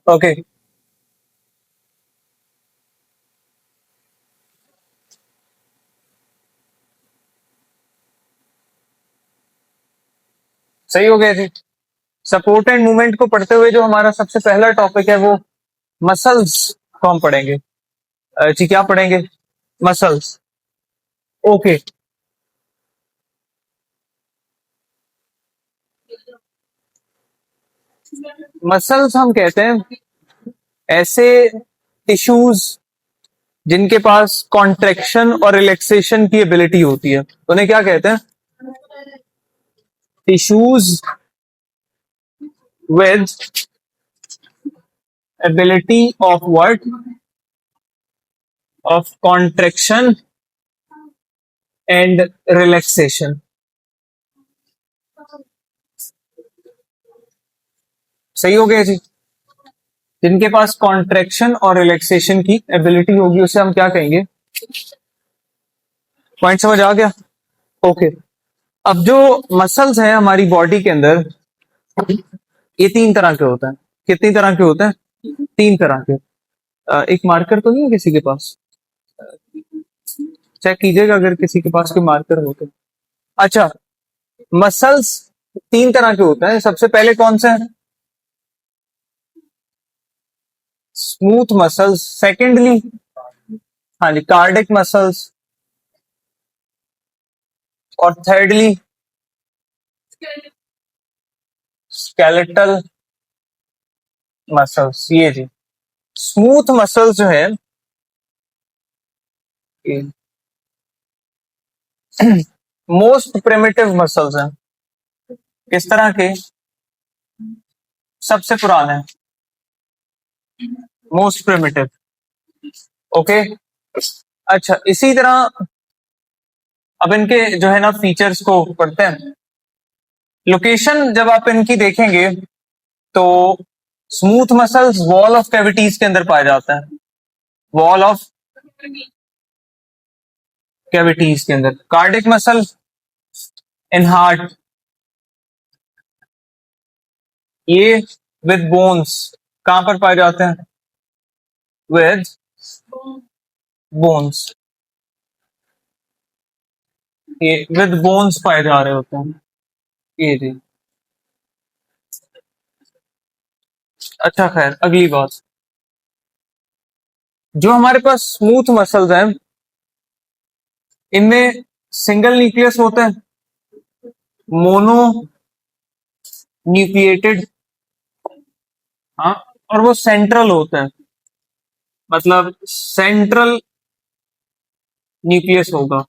Okay सही हो गया जी। सपोर्ट एंड मूवमेंट को पढ़ते हुए जो हमारा सबसे पहला टॉपिक है वो मसल्स को हम पढ़ेंगे। जी क्या पढ़ेंगे? मसल्स। ओके। मसल्स हम कहते हैं ऐसे टिश्यूज जिनके पास कॉन्ट्रेक्शन और रिलैक्सेशन की एबिलिटी होती है, तो उन्हें क्या कहते हैं? Tissues with ability of what? Of contraction and relaxation. सही हो गया जी। जिनके पास कॉन्ट्रेक्शन और रिलैक्सेशन की एबिलिटी होगी उसे हम क्या कहेंगे? पॉइंट समझ आ गया? ओके। अब जो मसल्स हैं हमारी बॉडी के अंदर, ये तीन तरह के होते हैं। कितनी तरह के होते हैं? तीन तरह के। एक मार्कर तो नहीं है किसी के पास? चेक कीजिएगा अगर किसी के पास कोई मार्कर हो तो। अच्छा, मसल्स तीन तरह के होते हैं। सबसे पहले कौन से हैं? Smooth muscles. सेकेंडली, हाँ जी, कार्डिक मसल्स। और थर्डली स्केलेटल मसल्स। ये जी, स्मूथ मसल्स जो है मोस्ट प्रिमिटिव मसल्स हैं। किस तरह के? सबसे पुराने, मोस्ट प्रिमिटिव। ओके। अच्छा, इसी तरह अब इनके जो है ना फीचर्स को पढ़ते हैं। लोकेशन जब आप इनकी देखेंगे तो smooth muscles wall of cavities के अंदर पाए जाते हैं। वॉल ऑफ कैविटीज के अंदर। Cardiac muscle in heart. ये विद बोन्स कहां पर पाए जाते हैं? With bones. ये विद बोन्स पाए जा रहे होते हैं। ये जी। अच्छा खैर, अगली बात, जो हमारे पास स्मूथ मसल्स हैं इनमें सिंगल न्यूक्लियस होता है, मोनो न्यूक्लिएटेड, हाँ, और वो सेंट्रल होता है। मतलब सेंट्रल न्यूक्लियस होगा।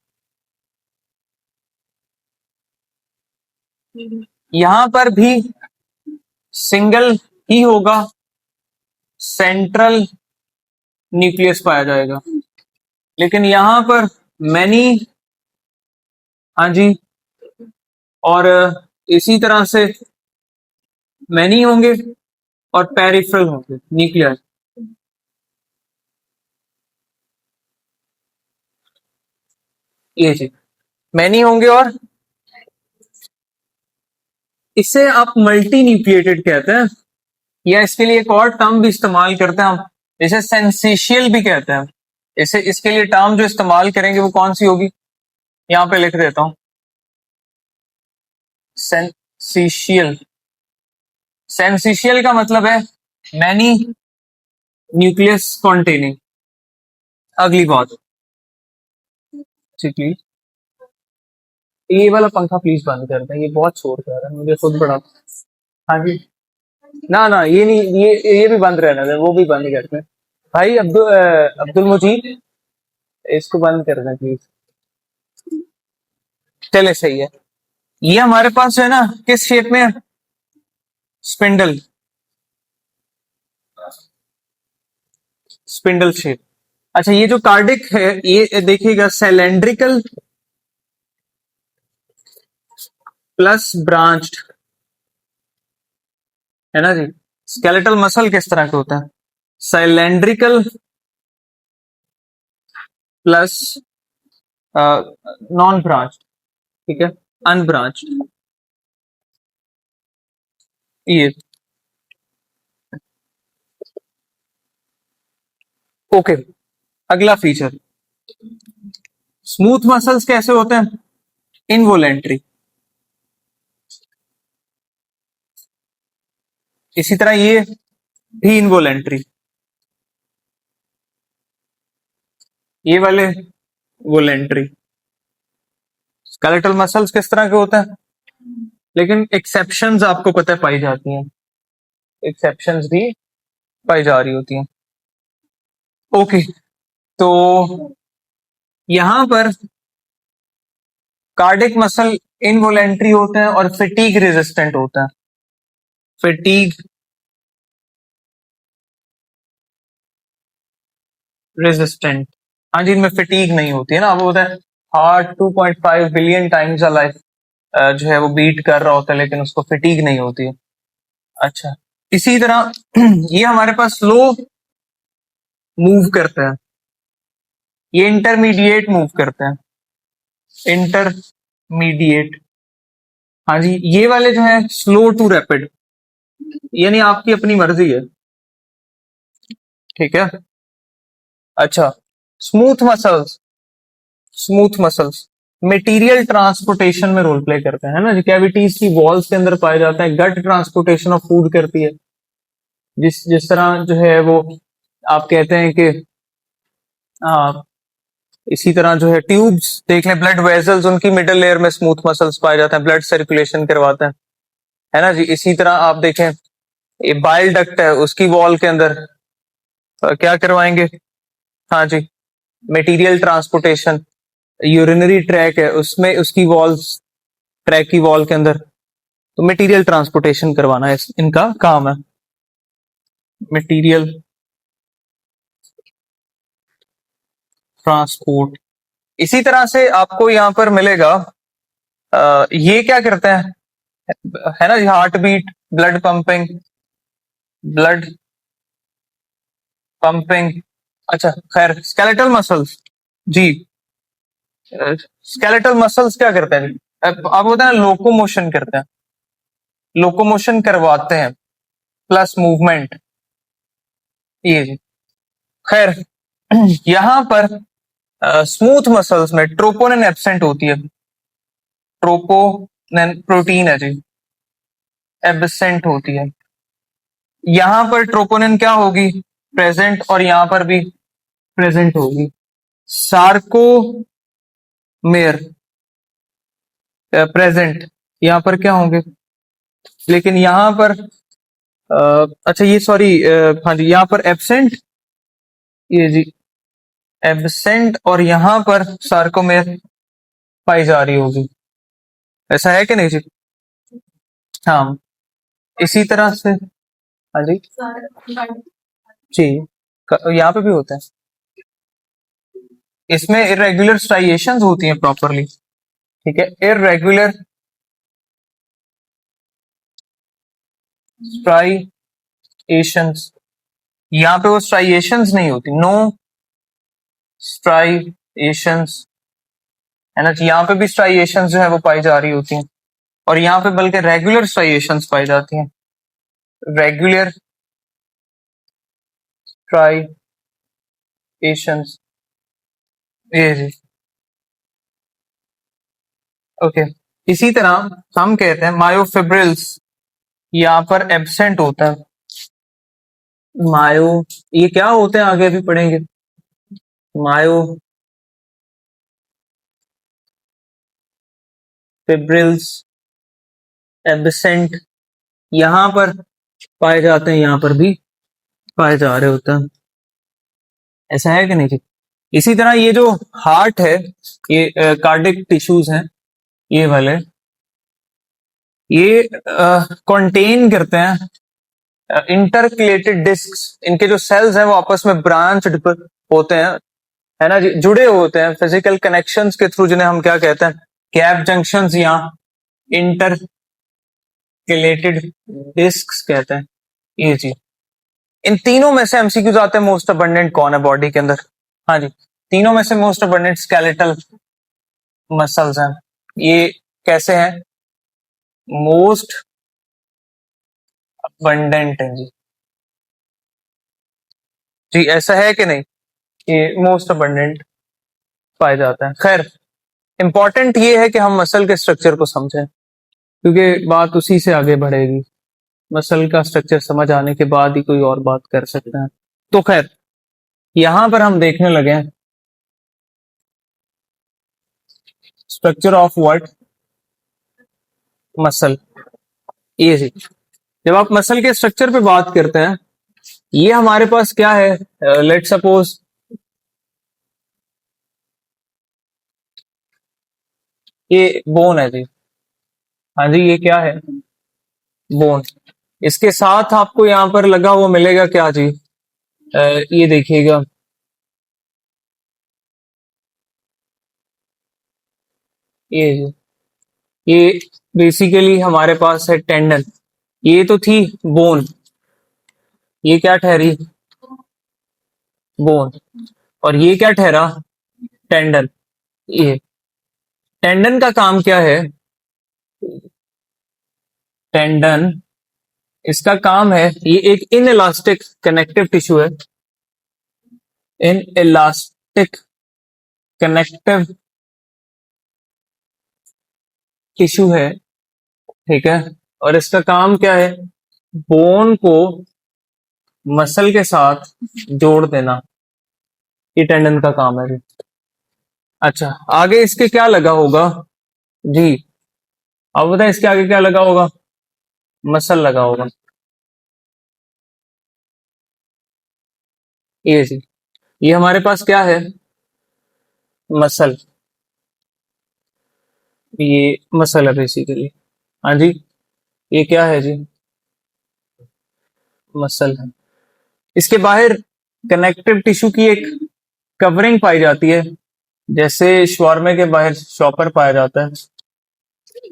यहां पर भी सिंगल ही होगा, सेंट्रल न्यूक्लियस पाया जाएगा। लेकिन यहां पर मैनी, हाँ जी, और इसी तरह से मैनी होंगे और पेरिफेरल होंगे न्यूक्लियर। ये जी, मैनी होंगे और इसे आप मल्टी न्यूक्लिएटेड कहते हैं, या इसके लिए एक और टर्म भी इस्तेमाल करते हैं हम, इसे सेंसेशियल भी कहते हैं। इसे इसके लिए टर्म जो इस्तेमाल करेंगे वो कौन सी होगी? यहां पे लिख देता हूं, सेंसेशियल। सेंसेशियल का मतलब है मैनी न्यूक्लियस कॉन्टेनिंग। अगली बात, ठीक, ये वाला पंखा प्लीज बंद कर दें, ये बहुत शोर कर रहा है, मुझे खुद बड़ा। हाँ जी। ना ना, ये नहीं, ये भी बंद रहने दें, वो भी बंद कर दें। भाई अब्दुल मुजीब, इसको बंद कर दें प्लीज। चले, सही है। ये हमारे पास है ना किस शेप में है? स्पिंडल। Spindle shape. अच्छा, ये जो कार्डिक है ये देखिएगा सिलेंड्रिकल प्लस ब्रांच्ड, है ना जी। स्केलेटल मसल किस तरह के होता है? सिलेंड्रिकल प्लस नॉन ब्रांच, ठीक है, अनब्रांच। ये ओके, अगला फीचर, स्मूथ मसल्स कैसे होते हैं? इनवोलेंट्री। इसी तरह ये भी इनवोलेंट्री, ये वाले वोलेंट्री। स्केलेटल मसल्स किस तरह के होते हैं, लेकिन एक्सेप्शंस आपको पता है पाई जाती हैं, एक्सेप्शंस भी पाई जा रही होती हैं। ओके, तो यहां पर कार्डिक मसल इनवोलेंट्री होते हैं और फिटीग रेजिस्टेंट होते हैं। फिटीग रेजिस्टेंट, हाँ जी, इनमें फिटीग नहीं होती है ना। वो होता है heart 2.5 billion times a life जो है वो बीट कर रहा होता है, लेकिन उसको फिटीग नहीं होती है। अच्छा, इसी तरह ये हमारे पास स्लो मूव करते हैं, ये इंटरमीडिएट मूव करते हैं, इंटरमीडिएट। हाँ जी, ये वाले जो है स्लो टू रैपिड, यानी आपकी अपनी मर्जी है, ठीक है। अच्छा, smooth muscles, smooth muscles material transportation में रोल प्ले करते हैं, है ना जी। कैविटीज की वॉल्स के अंदर पाए जाते हैं, गट ट्रांसपोर्टेशन ऑफ फूड करती है। जिस जिस तरह जो है वो आप कहते हैं कि आ, इसी तरह जो है ट्यूब्स देख लें, ब्लड वेजल्स, उनकी मिडल लेयर में स्मूथ मसल्स पाए जाते हैं, ब्लड सर्कुलेशन करवाते हैं, है ना जी। इसी तरह आप देखें, ये बाइल डक्ट है, उसकी वॉल के अंदर क्या करवाएंगे, हाँ जी, मटेरियल ट्रांसपोर्टेशन। यूरिनरी ट्रैक है, उसमें उसकी वॉल्स, ट्रैक की वॉल के अंदर तो मटेरियल ट्रांसपोर्टेशन करवाना है, इनका काम है, मटेरियल ट्रांसपोर्ट। इसी तरह से आपको यहां पर मिलेगा, ये क्या करते हैं, है ना जी, heart beat, blood pumping, blood pumping. अच्छा, खैर, स्केलेटल मसल्स जी, स्केलेटल मसल्स क्या करते हैं जी? आप बोलते हैं लोकोमोशन करते हैं, लोकोमोशन करवाते हैं प्लस मूवमेंट, ये जी। खैर, यहां पर स्मूथ मसल्स में ट्रोपोनिन एब्सेंट होती है, ट्रोपोनिन प्रोटीन है जी, एब्सेंट होती है। यहां पर ट्रोपोनिन क्या होगी, प्रेजेंट, और यहां पर भी प्रेजेंट होगी। सार्कोमेर प्रेजेंट, यहां पर क्या होंगे, लेकिन यहां पर अच्छा ये सॉरी, हाँ जी, यहाँ पर एब्सेंट, ये जी एब्सेंट, और यहां पर सार्कोमेर पाई जा रही होगी, ऐसा है कि नहीं जी। हाँ, इसी तरह से, हाँ जी जी, यहाँ पे भी होता है, इसमें इरेगुलर स्ट्राइएशंस होती हैं प्रॉपरली, ठीक है, इरेगुलर स्ट्राइएशंस। यहाँ पे वो स्ट्राइएशंस नहीं होती, नो स्ट्राइएशंस, है ना जी। यहाँ पे भी स्ट्राइएशंस जो है वो पाई जा रही होती हैं, और यहाँ पे बल्कि रेगुलर स्ट्राइएशंस पाई जाती हैं, रेगुलर स्ट्राइएशंस, ये जी, ओके। इसी तरह हम कहते हैं मायोफिब्रिल्स यहाँ पर एब्सेंट होता है, मायो, ये क्या होते हैं आगे भी पढ़ेंगे, मायोफिब्रिल्स एब्सेंट यहाँ पर पाए जाते हैं, यहाँ पर भी पाए जा रहे होते हैं, ऐसा है कि नहीं जी। इसी तरह ये जो हार्ट है, ये कार्डिक टिश्यूज हैं, ये वाले, ये कंटेन करते हैं इंटरक्लेटेड डिस्क, इनके जो सेल्स हैं वो आपस में ब्रांच्ड होते हैं, है ना जी, जुड़े होते हैं फिजिकल कनेक्शंस के थ्रू, जिन्हें हम क्या कहते हैं, गैप जंक्शंस या इंटरक्लेटेड डिस्क कहते हैं, ये जी। इन तीनों में से एमसीक्यूज आते हैं, मोस्ट अबंडेंट कौन है बॉडी के अंदर, हाँ जी, तीनों में से मोस्ट अबंडेंट स्केलेटल मसल्स हैं। ये कैसे हैं, मोस्ट अबंडेंट है जी, जी ऐसा है कि नहीं। ये मोस्ट अबंडेंट पाया जाता है। खैर, इंपॉर्टेंट ये है कि हम मसल के स्ट्रक्चर को समझें, क्योंकि बात उसी से आगे बढ़ेगी। मसल का स्ट्रक्चर समझ आने के बाद ही कोई और बात कर सकते हैं। तो खैर, यहां पर हम देखने लगे हैं स्ट्रक्चर ऑफ व्हाट, मसल। ये जी, जब आप मसल के स्ट्रक्चर पे बात करते हैं, ये हमारे पास क्या है, लेट सपोज ये बोन है जी। हाँ जी, ये क्या है, बोन। इसके साथ आपको यहाँ पर लगा हुआ मिलेगा क्या जी, ये देखिएगा, ये जी, ये बेसिकली हमारे पास है टेंडन। ये तो थी बोन, ये क्या ठहरी, बोन। और ये क्या ठहरा, टेंडन। ये टेंडन का काम क्या है, टेंडन, इसका काम है, ये एक इन इलास्टिक कनेक्टिव टिश्यू है, इन इलास्टिक कनेक्टिव टिश्यू है, ठीक है। और इसका काम क्या है, बोन को मसल के साथ जोड़ देना, ये टेंडन का काम है जी। अच्छा, आगे इसके क्या लगा होगा जी, अब बताए इसके आगे क्या लगा होगा, मसल लगा होगा, ये जी। ये हमारे पास क्या है, मसल, ये मसल है बेसिकली। हाँ जी, ये क्या है जी, मसल है। इसके बाहर कनेक्टिव टिश्यू की एक कवरिंग पाई जाती है, जैसे श्वार्मे के बाहर शॉपर पाया जाता है,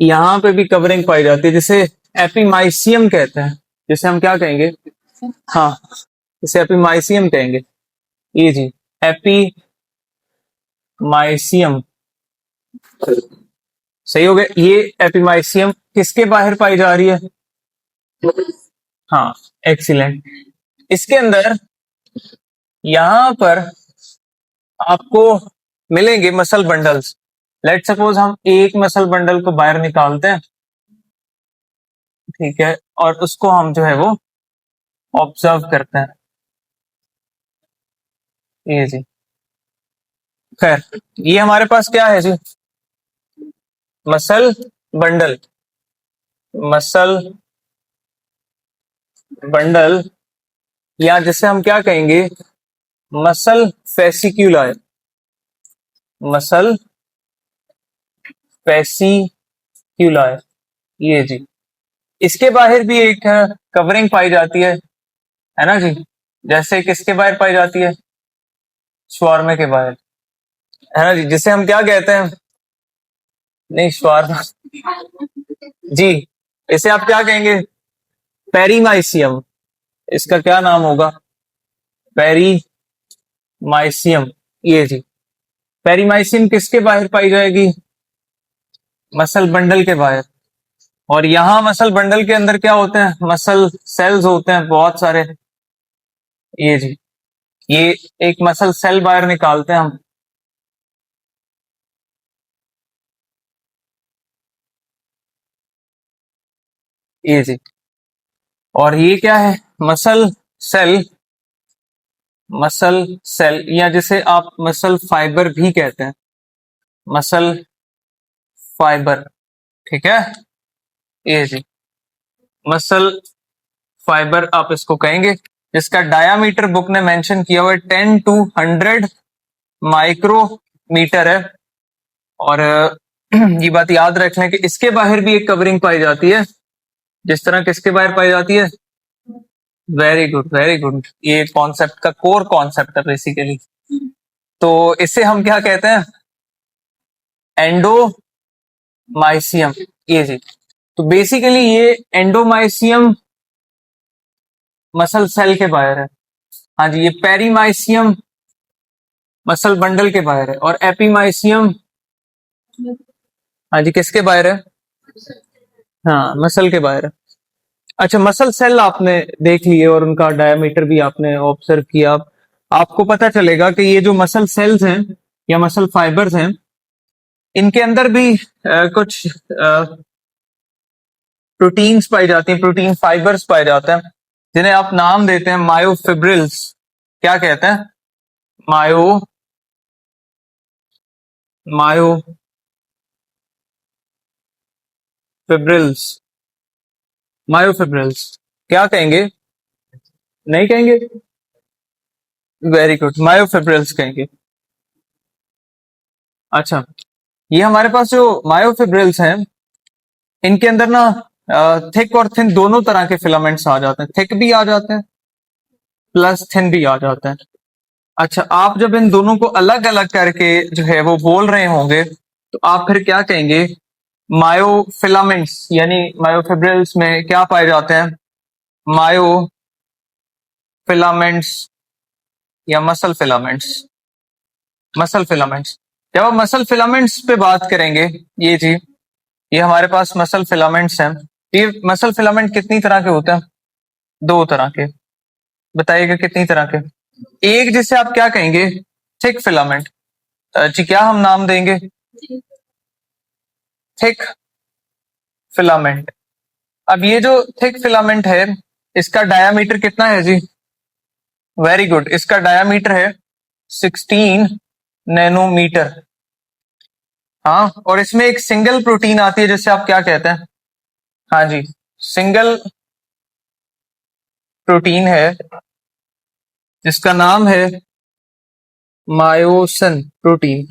यहाँ पे भी कवरिंग पाई जाती है, जिसे एपीमाइसियम कहते हैं, जिसे हम क्या कहेंगे, हाँ, इसे एपीमाइसियम कहेंगे। ये जी, एपीमाइसियम, सही हो गया। ये एपीमाइसियम किसके बाहर पाई जा रही है, हाँ, एक्सीलेंट। इसके अंदर यहां पर आपको मिलेंगे मसल बंडल्स। लेट सपोज हम एक मसल बंडल को बाहर निकालते हैं, ठीक है, और उसको हम जो है वो ऑब्जर्व करते हैं, ये जी। खैर, ये हमारे पास क्या है जी, मसल बंडल, मसल बंडल, या जिसे हम क्या कहेंगे, मसल फेसिक्यूला, मसल फेसिक्यूला, ये जी। इसके बाहर भी एक कवरिंग पाई जाती है ना जी, जैसे किसके बाहर पाई जाती है, श्वार्मे के बाहर, है ना जी, जिसे हम क्या कहते हैं, नहीं श्वार्मा जी, इसे आप क्या कहेंगे, पेरीमाइसियम, इसका क्या नाम होगा, पेरीमाइसियम, ये जी। पेरीमाइसियम किसके बाहर पाई जाएगी, मसल बंडल के बाहर। और यहां मसल बंडल के अंदर क्या होते हैं, मसल सेल्स होते हैं बहुत सारे, ये जी। ये एक मसल सेल बाहर निकालते हैं हम, ये जी। और ये क्या है, मसल सेल, मसल सेल, या जिसे आप मसल फाइबर भी कहते हैं, मसल फाइबर, ठीक है, ये जी, मसल फाइबर आप इसको कहेंगे, जिसका डायामीटर बुक ने मेंशन किया हुआ है 10 to 100 माइक्रोमीटर है। और ये बात याद रख लें कि इसके बाहर भी एक कवरिंग पाई जाती है, जिस तरह किसके बाहर पाई जाती है, वेरी गुड वेरी गुड, ये कॉन्सेप्ट का कोर कॉन्सेप्ट है बेसिकली। तो इसे हम क्या कहते हैं, एंडोमाइसियम, ये जी। तो बेसिकली ये एंडोमाइसियम मसल सेल के बाहर है, हाँ जी। ये पेरीमाइसियम मसल बंडल के बाहर है, और एपीमाइसियम, हाँ जी, किसके बाहर है, हाँ, मसल के बाहर है। अच्छा, मसल सेल आपने देख लिए और उनका डायमीटर भी आपने ऑब्जर्व किया। आपको पता चलेगा कि ये जो मसल सेल्स हैं या मसल फाइबर्स हैं, इनके अंदर भी कुछ प्रोटीन्स पाई जाती हैं, प्रोटीन फाइबर्स पाए जाते हैं, जिन्हें आप नाम देते हैं मायोफिब्रिल्स। क्या कहते हैं? मायो मायोफिब्रिल्स। मायोफिब्रिल्स क्या कहेंगे? नहीं कहेंगे? वेरी गुड, मायोफिब्रिल्स कहेंगे। अच्छा, ये हमारे पास जो मायोफिब्रिल्स हैं, इनके अंदर ना थिक और थिन दोनों तरह के फिलामेंट्स आ जाते हैं। थिक भी आ जाते हैं, प्लस थिन भी आ जाते हैं। अच्छा, आप जब इन दोनों को अलग अलग करके जो है वो बोल रहे होंगे, तो आप फिर क्या कहेंगे? मायोफिलामेंट्स यानी मायोफिब्रिल्स में क्या पाए जाते हैं? मायोफिलामेंट्स या मसल फिलामेंट्स। Muscle filaments. जब आप मसल फिलामेंट्स पे बात करेंगे, ये जी, ये हमारे पास मसल फिलामेंट्स हैं। ये मसल फिलामेंट कितनी तरह के होते हैं? दो तरह के। बताइएगा कितनी तरह के? एक जिसे आप क्या कहेंगे? Thick filament. जी, क्या हम नाम देंगे? Thick filament. अब ये जो थिक फिलामेंट है, इसका डायामीटर कितना है जी? वेरी गुड, इसका डायामीटर है 16 नैनोमीटर। हाँ, और इसमें एक सिंगल प्रोटीन आती है जिसे आप क्या कहते हैं? हाँ जी, सिंगल प्रोटीन है जिसका नाम है मायोसिन प्रोटीन।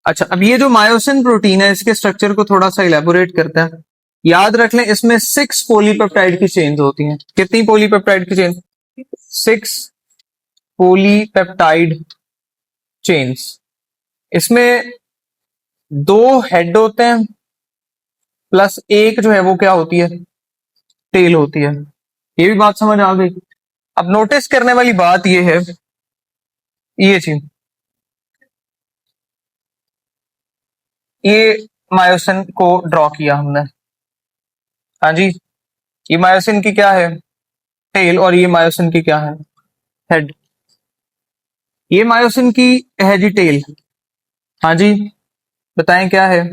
अच्छा, अब ये जो मायोसिन प्रोटीन है, इसके स्ट्रक्चर को थोड़ा सा इलेबोरेट करते हैं। याद रख लें, इसमें 6 पॉलीपेप्टाइड की चेन्स होती हैं। कितनी पॉलीपेप्टाइड की चेन? 6 polypeptide chains. इसमें 2 हेड होते हैं, प्लस एक जो है वो क्या होती है? टेल होती है। ये भी बात समझ आ गई? अब नोटिस करने वाली बात ये है, ये चीज, ये मायोसिन को ड्रॉ किया हमने। हाँ जी, ये मायोसिन की क्या है? टेल। और ये मायोसिन की क्या है? हेड। ये मायोसिन की है जी टेल। हाँ जी, बताएं क्या है?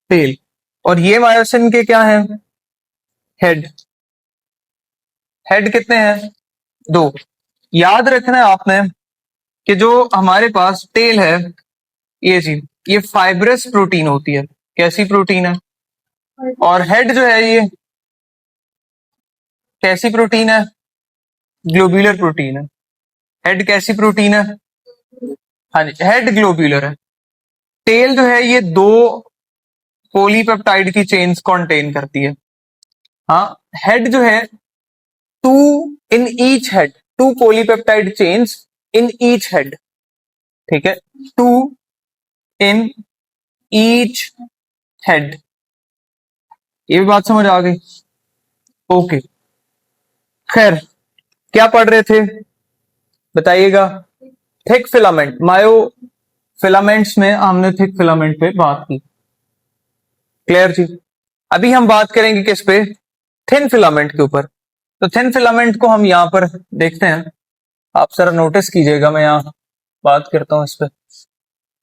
टेल। और ये मायोसिन के क्या है? हेड। हेड कितने हैं? 2। याद रखना है आपने कि जो हमारे पास टेल है, ये जी, ये फाइब्रस प्रोटीन होती है। कैसी प्रोटीन है? और हेड जो है, ये कैसी प्रोटीन है? ग्लोब्यूलर प्रोटीन है। हेड कैसी प्रोटीन है? हाँ जी, हेड ग्लोब्यूलर है। टेल जो है, ये 2 पॉलीपेप्टाइड की चेन्स कंटेन करती है। हाँ, हेड जो है, 2 in each head, 2 polypeptide chains in each head. ठीक है, 2 इन ईच हेड। ये भी बात समझ आ गई? ओके, खैर, क्या पढ़ रहे थे बताइएगा? थिक फिलामेंट, मायो फिलामेंट्स में हमने थिक फिलामेंट पे बात की। क्लियर जी? अभी हम बात करेंगे किस पे? थिन फिलामेंट के ऊपर। तो थिन फिलामेंट को हम यहां पर देखते हैं। आप जरा नोटिस कीजिएगा, मैं यहां बात करता हूं इस पे।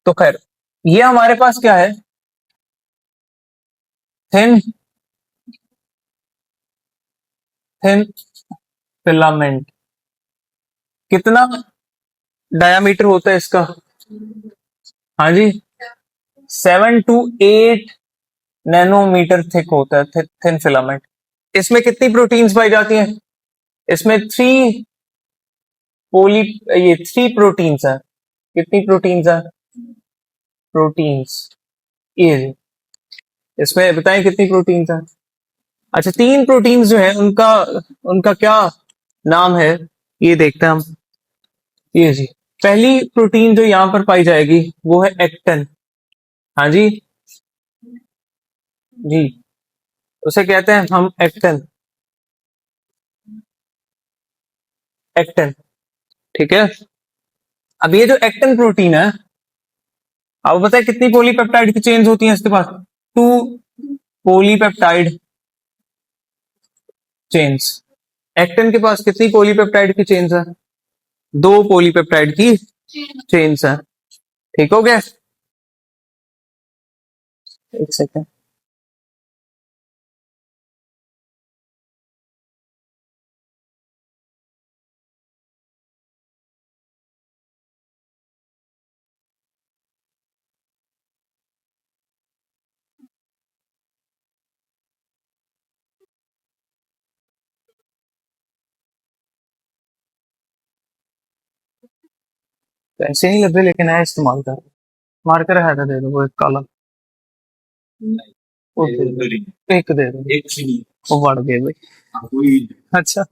तो खैर, ये हमारे पास क्या है? Thin thin filament. कितना डायामीटर होता है इसका? हाँ जी, 7 to 8 नैनोमीटर थिक होता है थिन फिलामेंट। इसमें कितनी प्रोटीन्स पाई जाती हैं? इसमें पोली ये 3 प्रोटीन्स है। कितनी प्रोटीन्स है? प्रोटीन्स, ये इसमें बताएं कितनी प्रोटीन्स है? अच्छा, 3 प्रोटीन्स जो है, उनका उनका क्या नाम है, ये देखते हैं हम। ये जी, पहली प्रोटीन जो यहां पर पाई जाएगी वो है एक्टिन। हाँ जी, जी, उसे कहते हैं हम एक्टिन। एक्टिन, ठीक है। अब ये जो एक्टिन प्रोटीन है, अब बताए कितनी पॉलीपेप्टाइड की चेन्स होती हैं इसके पास? 2 पॉलीपेप्टाइड चेन्स। एक्टिन के पास कितनी पॉलीपेप्टाइड की चेन्स है? दो पॉलीपेप्टाइड की चेन्स हैं। ठीक हो गया? एक सेकेंड। ऐसे नहीं लग रहे, लेकिन है इस्तेमाल कर। मार्कर है तो दे दो, वो एक काला। वो दे दो, एक दे दो। वो बढ़ गए भाई। अच्छा।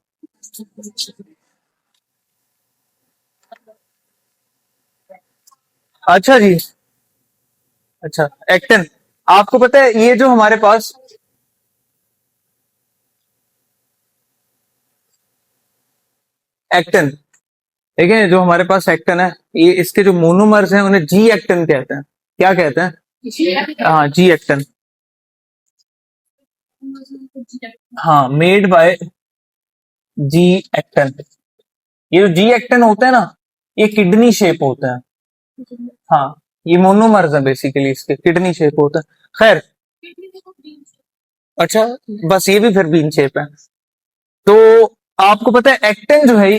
अच्छा जी। अच्छा, एक्टिन। आपको पता है ये जो हमारे पास एक्टिन, ठीक है, जो हमारे पास एक्टिन है, ये इसके जो मोनोमर्स हैं उन्हें जी एक्टिन कहते हैं। क्या कहते हैं? हाँ, जी एक्टिन। हाँ, मेड बाय जी एक्टिन। ये जो जी एक्टिन होते हैं ना, ये किडनी शेप होते हैं। हाँ, ये मोनोमर्स है बेसिकली, इसके किडनी शेप होता है। खैर, अच्छा, बस ये भी फिर बीन शेप है। तो आपको पता है एक्टिन जो है,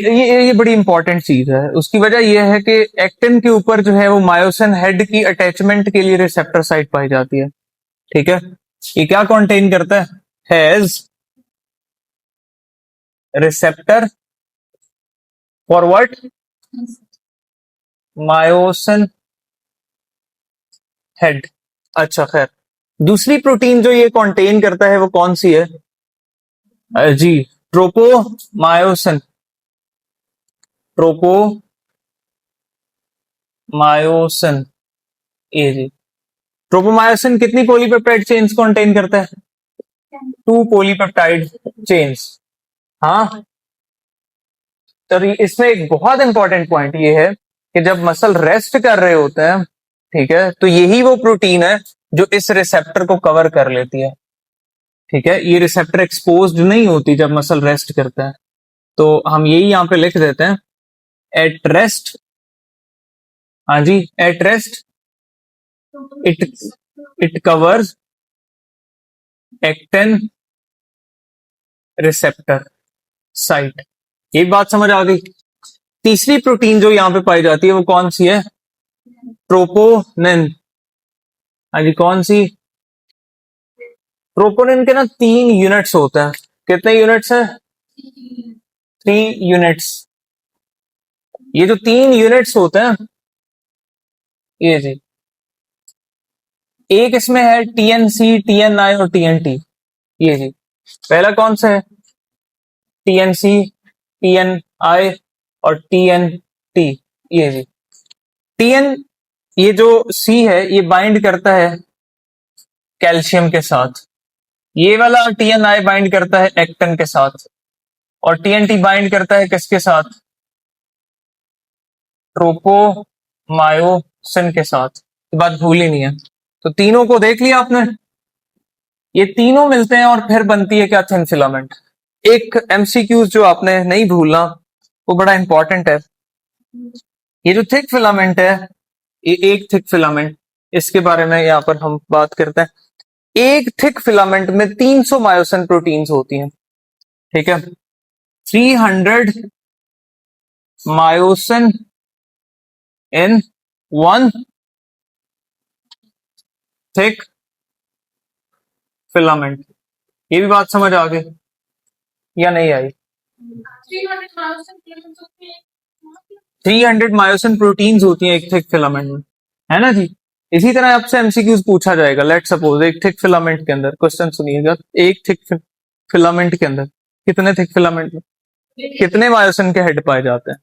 ये बड़ी इंपॉर्टेंट चीज है। उसकी वजह यह है कि एक्टिन के ऊपर जो है वो मायोसिन हेड की अटैचमेंट के लिए रिसेप्टर साइट पाई जाती है। ठीक है? ये क्या कंटेन करता है? Has receptor for what? Myosin head. अच्छा, खैर, दूसरी प्रोटीन जो ये कंटेन करता है वो कौन सी है? जी, ट्रोपोमायोसिन। ट्रोपोमायोसिन, ये जी। ट्रोपोमायोसिन कितनी पॉलीपेप्टाइड चेन्स कंटेन करता है? Two polypeptide chains. हाँ। तो इसमें एक बहुत इंपॉर्टेंट पॉइंट ये है कि जब मसल रेस्ट कर रहे होते हैं, ठीक है, तो यही वो प्रोटीन है जो इस रिसेप्टर को कवर कर लेती है। ठीक है, ये रिसेप्टर एक्सपोज्ड नहीं होती जब मसल रेस्ट करता है। तो हम यही यहां पे लिख देते हैं, एट रेस्ट। हाँ जी, at rest it it covers actin receptor site. ये बात समझ आ गई? तीसरी प्रोटीन जो यहां पे पाई जाती है वो कौन सी है? ट्रोपोनिन। हाँ जी, कौन सी? ट्रोपोनिन के ना 3 यूनिट्स होते हैं। कितने यूनिट्स हैं? 3 यूनिट्स। ये जो 3 यूनिट्स होते हैं, ये जी, एक इसमें है टीएनसी, टीएनआई और टीएनटी। ये जी, पहला कौन सा है? टीएनसी, टीएनआई और टीएनटी। ये जी, टीएन, ये जो सी है ये बाइंड करता है कैल्शियम के साथ। ये वाला टीएनआई बाइंड करता है एक्टिन के साथ। और टीएनटी बाइंड करता है किसके साथ? ट्रोपोमायोसिन के साथ। ये बात भूल ही नहीं है। तो तीनों को देख लिया आपने? ये तीनों मिलते हैं और फिर बनती है क्या? Thin filament. एक एमसीक्यूज जो आपने नहीं भूलना, वो बड़ा इंपॉर्टेंट है। ये जो थिक फिलामेंट है, ये एक थिक फिलामेंट, इसके बारे में यहाँ पर हम बात करते हैं। एक थिक फिलामेंट में 300 मायोसिन प्रोटीन्स होती हैं। ठीक है? 300 myosin in one thick filament. ये भी बात समझ आ गई या नहीं आई? 300 मायोसिन प्रोटीन्स होती हैं एक थिक फिलामेंट में, है ना जी? इसी तरह आपसे एमसीक्यूज पूछा जाएगा। लेट सपोज एक थिक फिलामेंट के अंदर, क्वेश्चन सुनिएगा, एक थिक फिलामेंट के अंदर कितने थिक फिलामेंट में कितने मायोसिन के हेड पाए जाते हैं?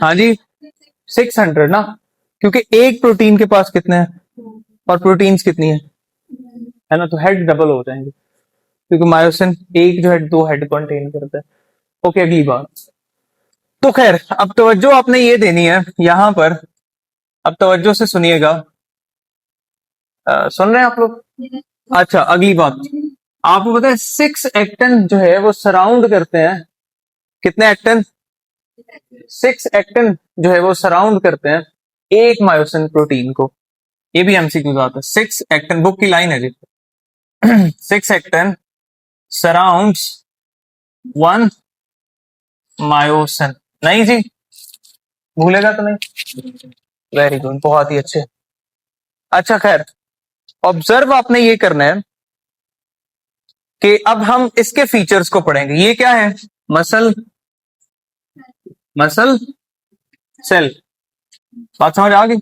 हाँ जी, 600 ना, क्योंकि एक प्रोटीन के पास कितने हैं और प्रोटीन्स कितनी है ना, तो हेड डबल हो जाएंगे, क्योंकि मायोसिन एक जो है 2 हेड कंटेन करता है। ओके, अगली बात। तो खैर, अब तवज्जो आपने ये देनी है यहां पर। अब तवज्जो से सुनिएगा। सुन रहे हैं आप लोग? अच्छा, अगली बात। आपको पता है 6 एक्टन जो है वो सराउंड करते हैं कितने एक्टन? 6 एक्टिन जो है वो सराउंड करते हैं एक मायोसिन प्रोटीन को। ये भी एमसीक्यू बात है। 6 एक्टिन, बुक की लाइन है जी। 6 एक्टिन सराउंड्स 1 मायोसिन। नहीं जी, भूलेगा तो नहीं। वेरी गुड, बहुत ही अच्छे। अच्छा खैर, ऑब्जर्व आपने ये करना है कि अब हम इसके फीचर्स को पढ़ेंगे। ये क्या है? Muscle muscle cell. बात समझ आ गई?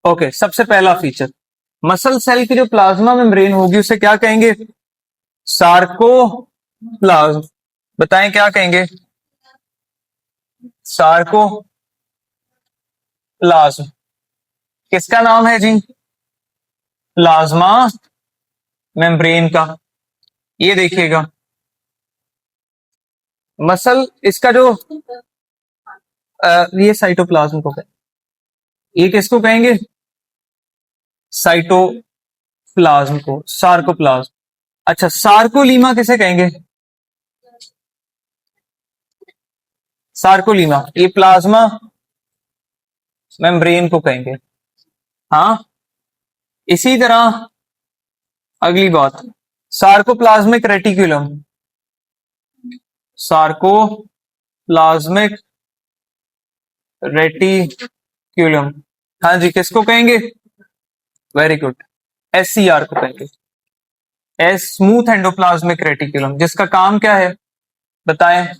ओके, सबसे पहला फीचर, मसल सेल की जो प्लाज्मा मेम्ब्रेन होगी उसे क्या कहेंगे? सार्कोप्लाज्म। बताएं क्या कहेंगे? सार्कोप्लाज्म। किसका नाम है जी? प्लाज्मा मेम्ब्रेन का। ये देखिएगा, मसल इसका जो ये साइटोप्लाज्म को कहेंगे। ये किसको कहेंगे? साइटोप्लाज्म को, सार्कोप्लाज्म। अच्छा, सार्कोलीमा किसे कहेंगे? सार्कोलीमा, ये प्लाज्मा मेम्ब्रेन को कहेंगे। हाँ, इसी तरह अगली बात, सार्कोप्लाज्मिक रेटिकुलम। सार्कोप्लाज्मिक रेटिक्यूलम, हाँ जी, किसको कहेंगे? वेरी गुड, एससीआर को कहेंगे। एस स्मूथ एंडोप्लाज्मिक रेटिकुलम, जिसका काम क्या है बताएं?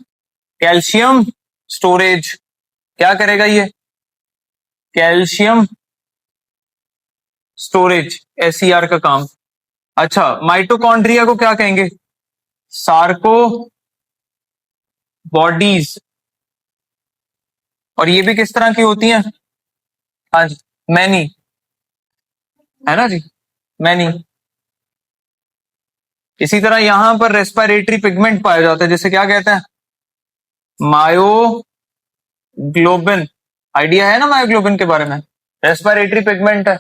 Calcium storage. क्या करेगा ये? कैल्शियम स्टोरेज, एससीआर का काम। अच्छा, माइटोकॉन्ड्रिया को क्या कहेंगे? Sarco bodies. और ये भी किस तरह की होती हैं? हाँ जी, मैनी, है ना जी, मैनी। इसी तरह यहां पर रेस्पिरेटरी पिगमेंट पाया जाता है, जिसे क्या कहते हैं? मायोग्लोबिन। आइडिया है ना मायोग्लोबिन के बारे में? रेस्पिरेटरी पिगमेंट है।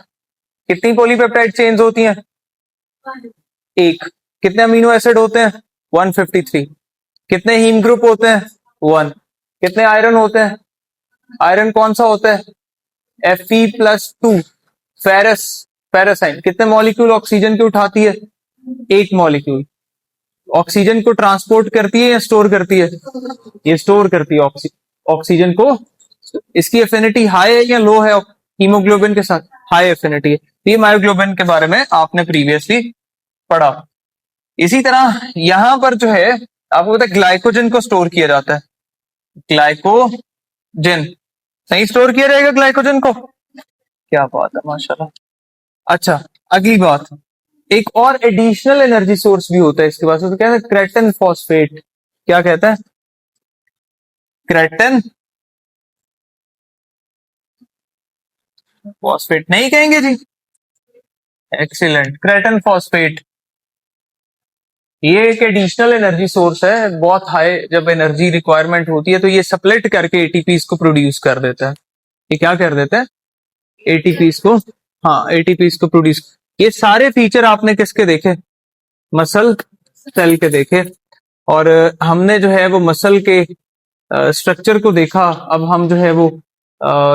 कितनी पॉलीपेप्टाइड चेन्स होती हैं? एक। कितने अमीनो एसिड होते हैं? 153। कितने हीम ग्रुप होते हैं? 1। कितने आयरन होते हैं? आयरन कौन सा होता है? Fe+2। फेरस, फेरसाइन। कितने मॉलिक्यूल ऑक्सीजन की उठाती है? एक मॉलिक्यूल। ऑक्सीजन को ट्रांसपोर्ट करती है या स्टोर करती है? ये स्टोर करती है ऑक्सीजन को। इसकी एफिनिटी हाई है या लो है हीमोग्लोबिन के साथ? हाई एफिनिटी है। ये मायोग्लोबिन के बारे में आपने प्रीवियसली पढ़ा। इसी तरह यहां पर जो है आपको पता है ग्लाइकोजन को स्टोर किया जाता है। ग्लाइकोजन, सही स्टोर किया जाएगा ग्लाइकोजन को। क्या बात है, माशाल्लाह। अच्छा, अगली बात, एक और एडिशनल एनर्जी सोर्स भी होता है इसके पास, तो क्या है? क्रेटन फॉस्फेट। क्या कहता है? क्रेटन फॉस्फेट नहीं कहेंगे जी? Excellent, क्रेटन phosphate. ये एक एडिशनल एनर्जी सोर्स है, बहुत हाई जब एनर्जी रिक्वायरमेंट होती है तो ये सप्लिट करके एटीपीस को प्रोड्यूस कर देता है। ये क्या कर देता है? एटीपीस को, हाँ, एटीपीस को प्रोड्यूस। ये सारे फीचर आपने किसके देखे? मसल सेल के देखे। और हमने जो है वो मसल के स्ट्रक्चर को देखा। अब हम जो है वो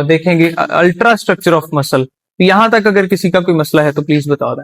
देखेंगे अल्ट्रा स्ट्रक्चर ऑफ मसल। यहां तक अगर किसी का कोई मसला है तो प्लीज बता दें।